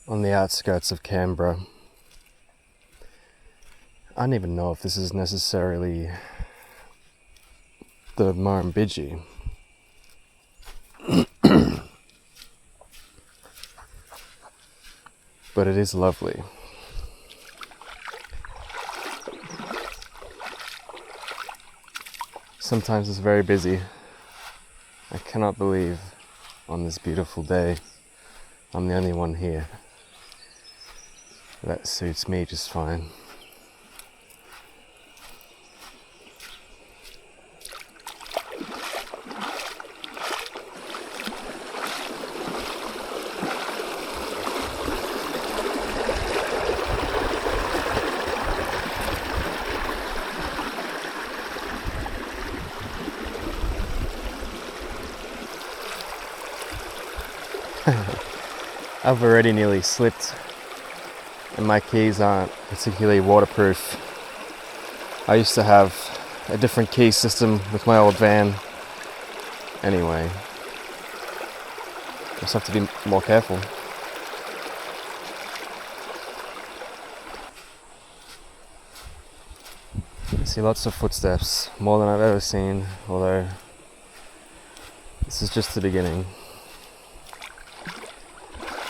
on the outskirts of Canberra. I don't even know if this is necessarily the Murrumbidgee. But it is lovely. Sometimes it's very busy. I cannot believe on this beautiful day I'm the only one here. That suits me just fine. I've already nearly slipped and my keys aren't particularly waterproof. I used to have a different key system with my old van. Anyway, just have to be more careful. I see lots of footsteps, more than I've ever seen, although this is just the beginning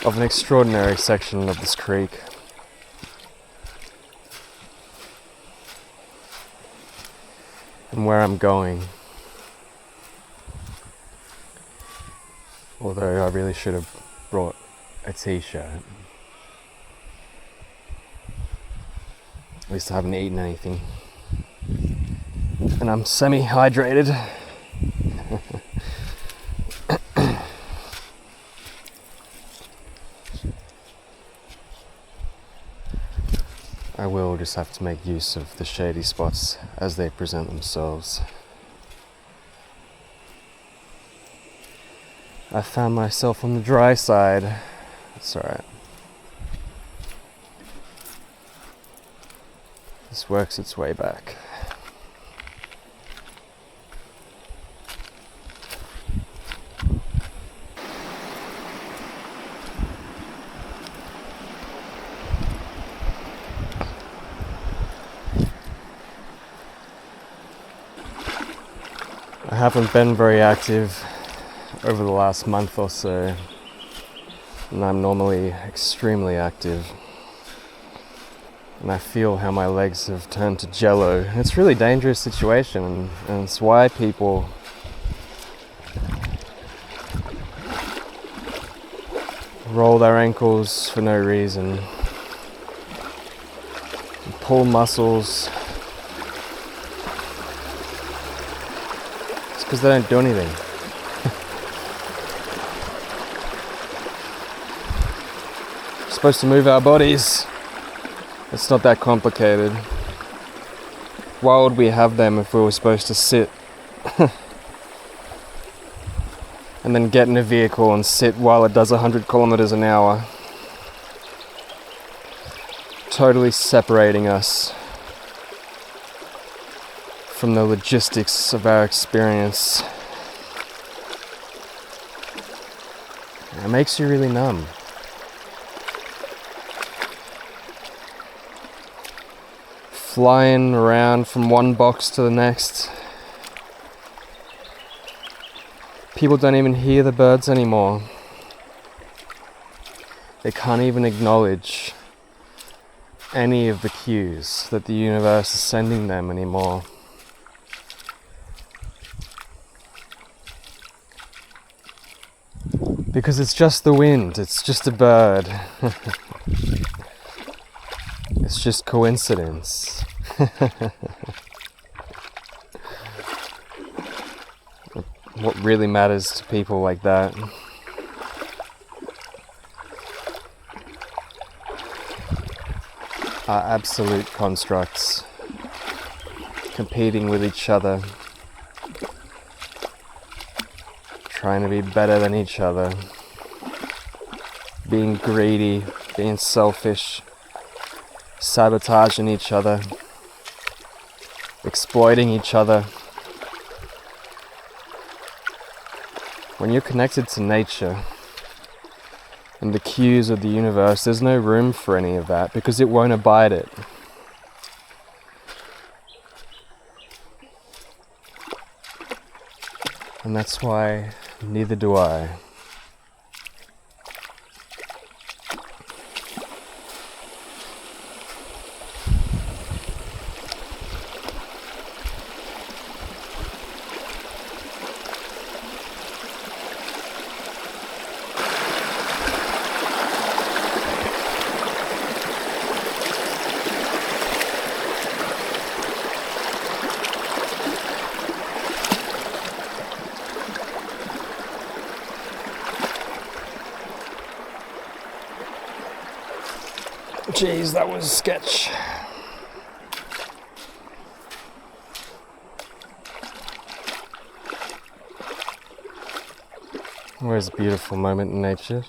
of an extraordinary section of this creek. And where I'm going. Although I really should have brought a t-shirt. At least I haven't eaten anything. And I'm semi-hydrated. I will just have to make use of the shady spots as they present themselves. I found myself on the dry side. It's alright. This works its way back. I haven't been very active over the last month or so, and I'm normally extremely active. And I feel how my legs have turned to jello. It's a really dangerous situation, and it's why people roll their ankles for no reason, and pull muscles. It's because they don't do anything. We're supposed to move our bodies. It's not that complicated. Why would we have them if we were supposed to sit and then get in a vehicle and sit while it does 100 kilometers an hour? Totally separating us from the logistics of our experience. It makes you really numb. Flying around from one box to the next. People don't even hear the birds anymore. They can't even acknowledge any of the cues that the universe is sending them anymore. Because it's just the wind, it's just a bird. It's just coincidence. What really matters to people like that are absolute constructs competing with each other, trying to be better than each other, being greedy, being selfish, sabotaging each other, exploiting each other. When you're connected to nature, and the cues of the universe, there's no room for any of that because it won't abide it. And that's why neither do I. Jeez, that was a sketch. Where's a beautiful moment in nature?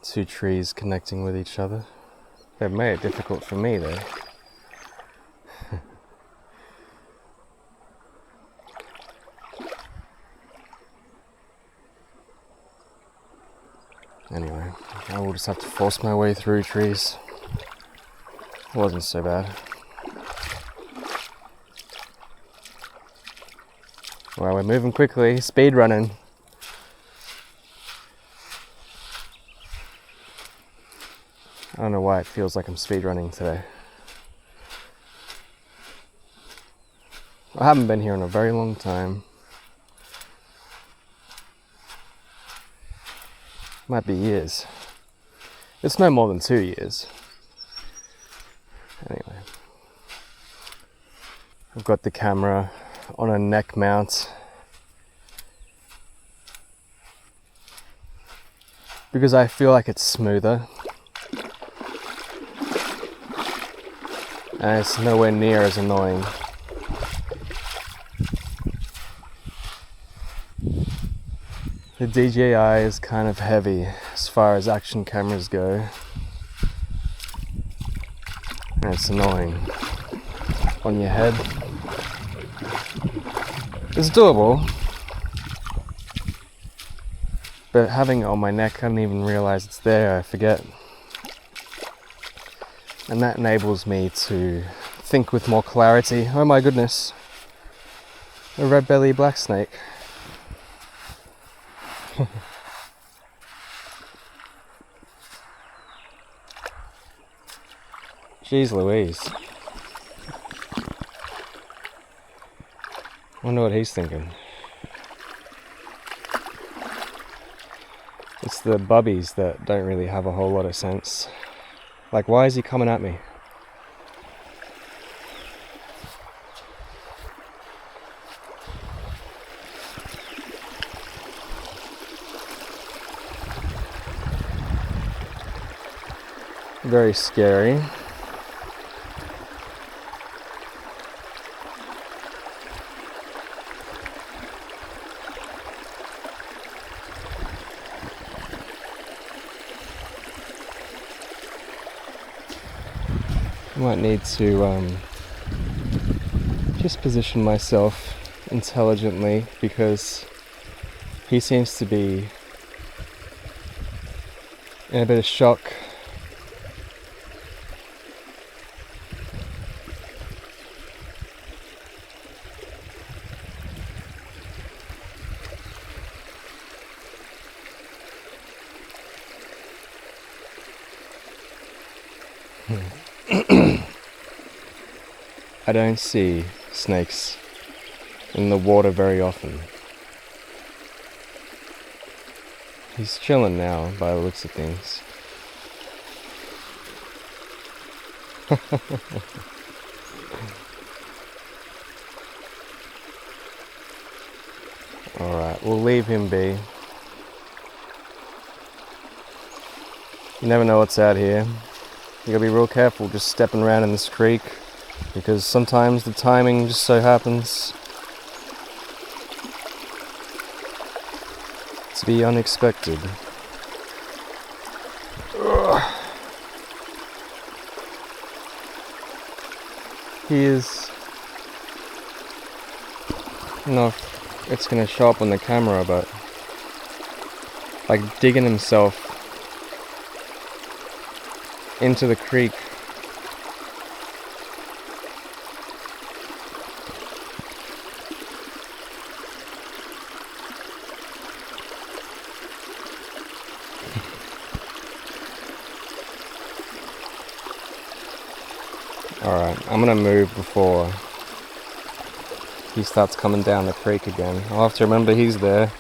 Two trees connecting with each other. They've made it difficult for me though. Anyway, I will just have to force my way through trees. It wasn't so bad. Well, we're moving quickly, speed running. I don't know why it feels like I'm speed running today. I haven't been here in a very long time. Might be years. It's no more than 2 years. Anyway. I've got the camera on a neck mount because I feel like it's smoother. And it's nowhere near as annoying. The DJI is kind of heavy as far as action cameras go, and it's annoying on your head. It's doable, but having it on my neck, I don't even realize it's there, I forget. And that enables me to think with more clarity. Oh my goodness, a red-bellied black snake. Jeez Louise. Wonder what he's thinking. It's the bubbies that don't really have a whole lot of sense. Like, why is he coming at me? Very scary. I might need to just position myself intelligently because he seems to be in a bit of shock. I don't see snakes in the water very often. He's chilling now by the looks of things. Alright, we'll leave him be. You never know what's out here. You gotta be real careful just stepping around in this creek, because sometimes the timing just so happens to be unexpected. Ugh. He is... I don't know if it's gonna show up on the camera, but like digging himself into the creek. Alright, I'm gonna move before he starts coming down the creek again. I'll have to remember he's there.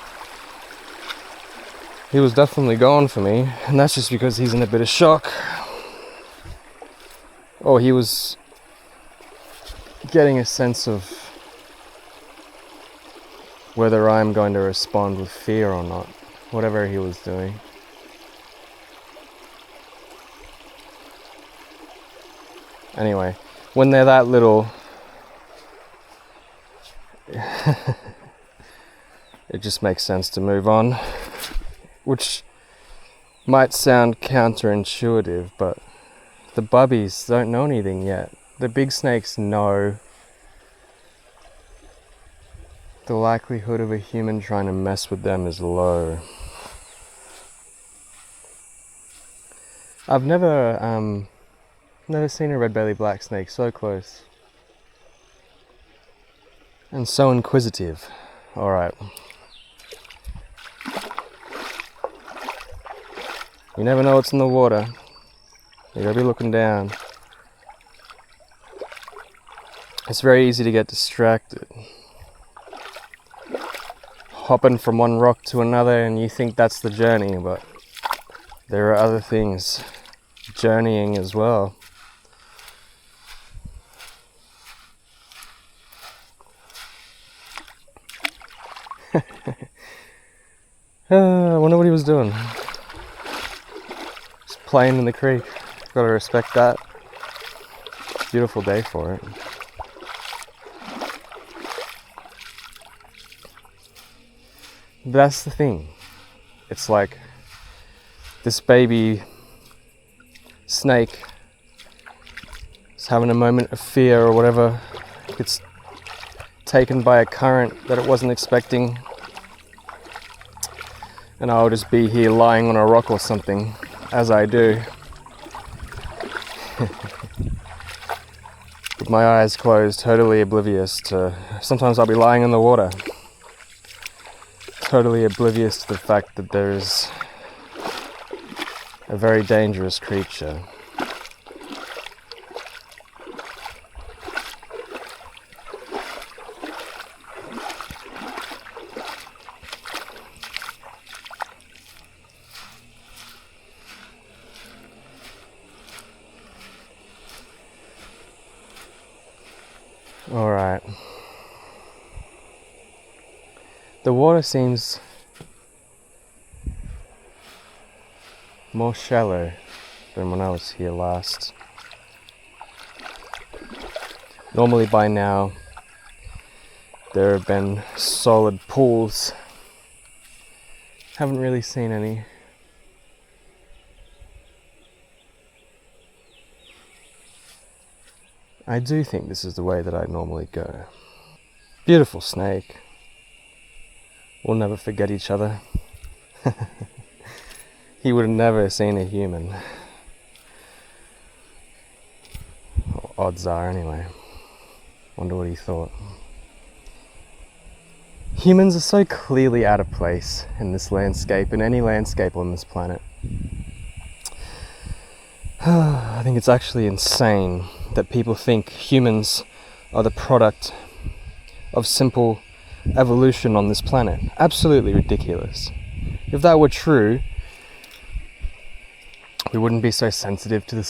He was definitely going for me, and that's just because he's in a bit of shock. Or he was getting a sense of whether I'm going to respond with fear or not. Whatever he was doing. Anyway, when they're that little, it just makes sense to move on, which might sound counterintuitive, but the bubbies don't know anything yet. The big snakes know the likelihood of a human trying to mess with them is low. I've never seen a red-bellied black snake so close. And so inquisitive. Alright. You never know what's in the water. You gotta be looking down. It's very easy to get distracted. Hopping from one rock to another and you think that's the journey, but there are other things journeying as well. I wonder what he was doing. Just playing in the creek. Gotta respect that. Beautiful day for it. That's the thing. It's like this baby snake is having a moment of fear or whatever. It's taken by a current that it wasn't expecting. And I'll just be here lying on a rock or something, as I do. With my eyes closed, totally oblivious to... Sometimes I'll be lying in the water. Totally oblivious to the fact that there's a very dangerous creature. Alright. The water seems more shallow than when I was here last. Normally by now there have been solid pools. Haven't really seen any. I do think this is the way that I normally go. Beautiful snake. We'll never forget each other. He would have never seen a human. Or odds are anyway. Wonder what he thought. Humans are so clearly out of place in this landscape, in any landscape on this planet. I think it's actually insane that people think humans are the product of simple evolution on this planet. Absolutely ridiculous. If that were true, we wouldn't be so sensitive to the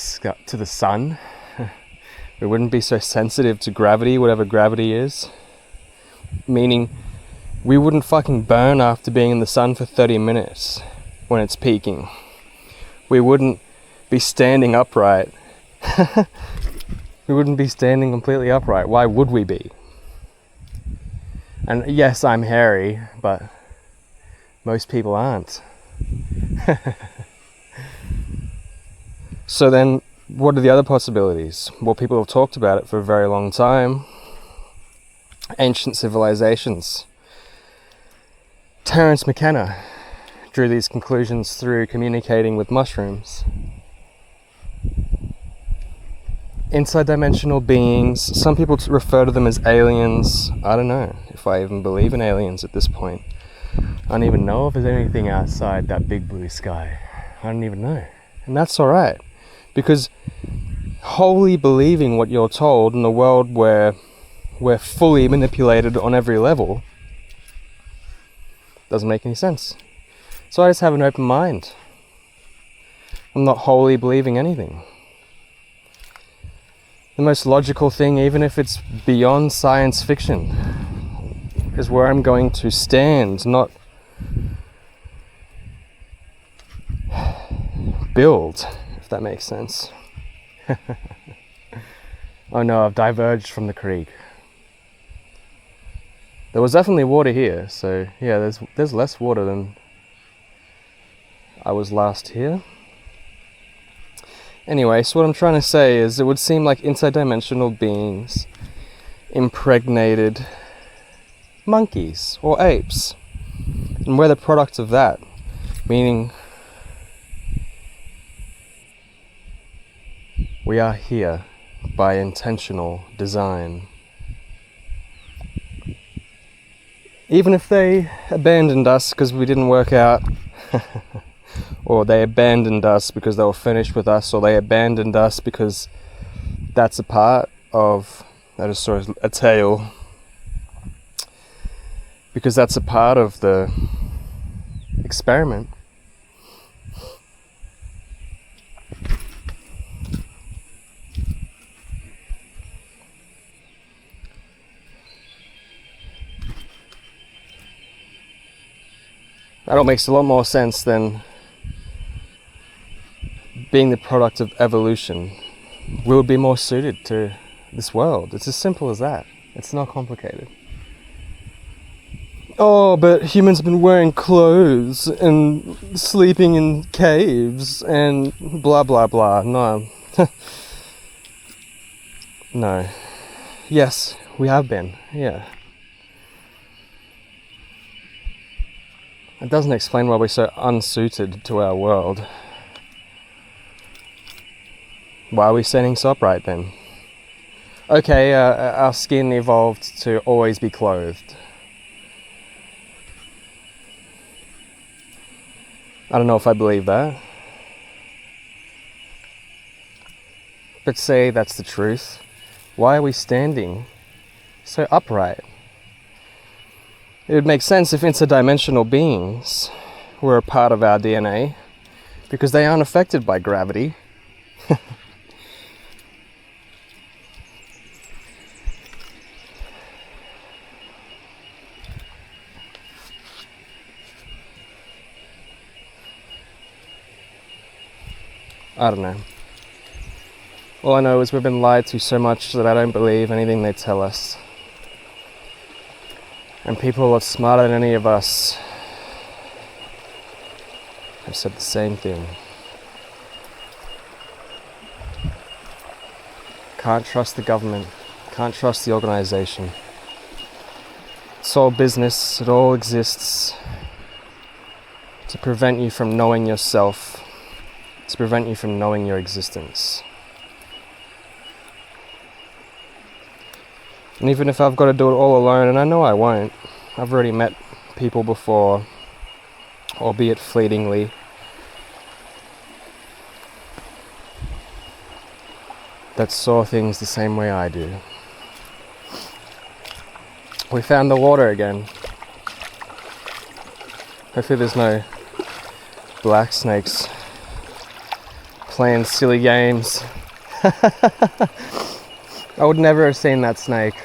sun. We wouldn't be so sensitive to gravity, whatever gravity is. Meaning, we wouldn't fucking burn after being in the sun for 30 minutes when it's peaking. We wouldn't be standing upright. We wouldn't be standing completely upright. Why would we be? And yes, I'm hairy, but most people aren't. So then, what are the other possibilities? Well, people have talked about it for a very long time. Ancient civilizations. Terence McKenna drew these conclusions through communicating with mushrooms. Interdimensional beings, some people refer to them as aliens. I don't know if I even believe in aliens at this point. I don't even know if there's anything outside that big blue sky. I don't even know. And that's alright, because wholly believing what you're told in a world where we're fully manipulated on every level doesn't make any sense. So I just have an open mind. I'm not wholly believing anything. The most logical thing, even if it's beyond science fiction, is where I'm going to stand, not build, if that makes sense. Oh no, I've diverged from the creek. There was definitely water here, so yeah, there's less water than I was last here. Anyway, so what I'm trying to say is it would seem like interdimensional beings impregnated monkeys or apes. And we're the product of that. Meaning we are here by intentional design. Even if they abandoned us because we didn't work out, or they abandoned us because they were finished with us, or they abandoned us because that's a part of, I just saw a tail, because that's a part of the experiment. That all makes a lot more sense than being the product of evolution. We would be more suited to this world. It's as simple as that. It's not complicated. Oh, but humans have been wearing clothes and sleeping in caves and blah blah blah. No. No. Yes, we have been. Yeah. It doesn't explain why we're so unsuited to our world. Why are we standing so upright then? Okay, our skin evolved to always be clothed. I don't know if I believe that. But say that's the truth. Why are we standing so upright? It would make sense if interdimensional beings were a part of our DNA, because they aren't affected by gravity. I don't know. All I know is we've been lied to so much that I don't believe anything they tell us. And people are smarter than any of us have said the same thing. Can't trust the government. Can't trust the organization. It's all business. It all exists to prevent you from knowing yourself, to prevent you from knowing your existence. And even if I've got to do it all alone, and I know I won't, I've already met people before, albeit fleetingly, that saw things the same way I do. We found the water again. Hopefully there's no black snakes playing silly games. I would never have seen that snake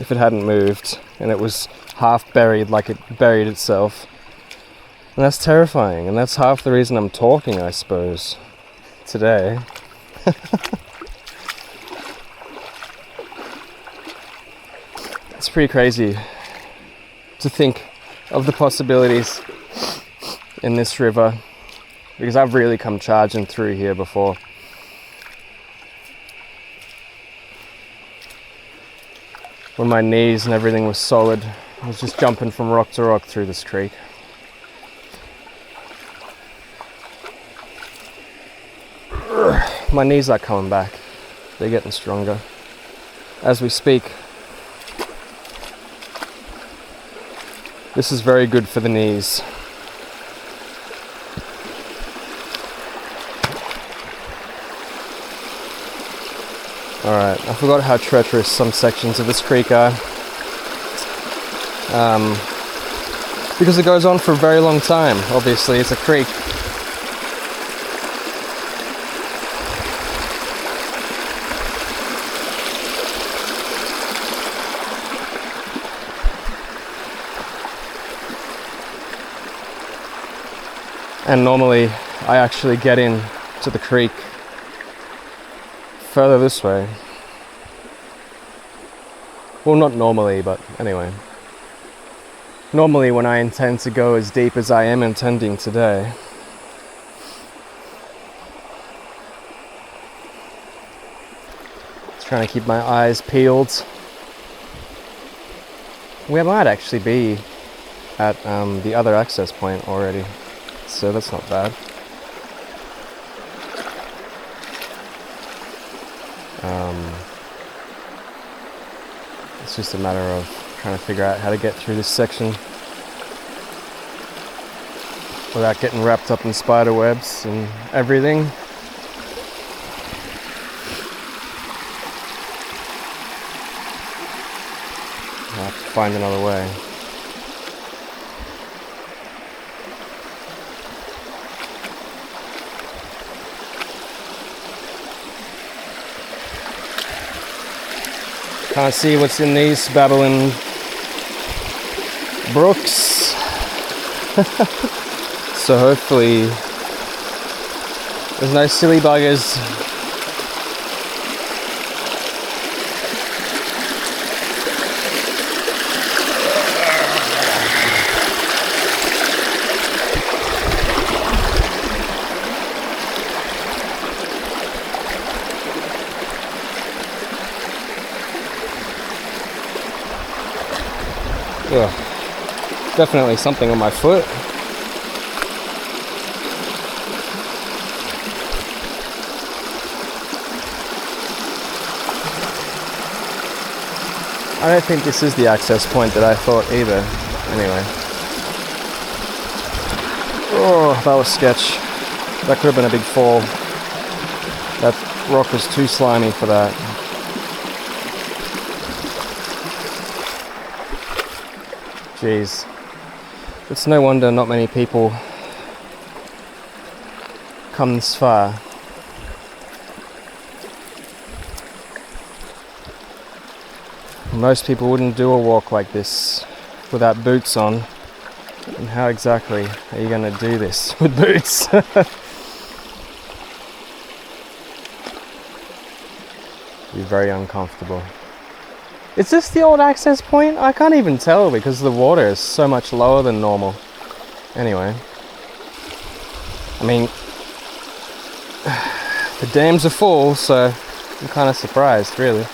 if it hadn't moved and it was half buried like it buried itself. And that's terrifying, and that's half the reason I'm talking, I suppose, today. It's pretty crazy to think of the possibilities in this river, because I've really come charging through here before. When my knees and everything was solid, I was just jumping from rock to rock through this creek. my knees are coming back. They're getting stronger as we speak. This is very good for the knees. Alright, I forgot how treacherous some sections of this creek are. Because it goes on for a very long time. Obviously, it's a creek. And normally I actually get in to the creek further this way. Well, not normally, but anyway. Normally when I intend to go as deep as I am intending today. Just trying to keep my eyes peeled. We might actually be at the other access point already. So that's not bad. It's just a matter of trying to figure out how to get through this section without getting wrapped up in spider webs and everything. I'll have to find another way. Can't see what's in these babbling brooks. So hopefully there's no silly buggers. Ugh. Definitely something on my foot. I don't think this is the access point that I thought either. Anyway. Oh, that was sketch. That could have been a big fall. That rock was too slimy for that. Jeez. It's no wonder not many people come this far. Most people wouldn't do a walk like this without boots on. And how exactly are you going to do this with boots? Be very uncomfortable. Is this the old access point? I can't even tell because the water is so much lower than normal. Anyway. I mean, the dams are full, so I'm kind of surprised, really.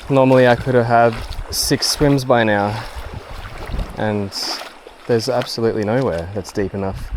Normally I could have had 6 swims by now, and there's absolutely nowhere that's deep enough.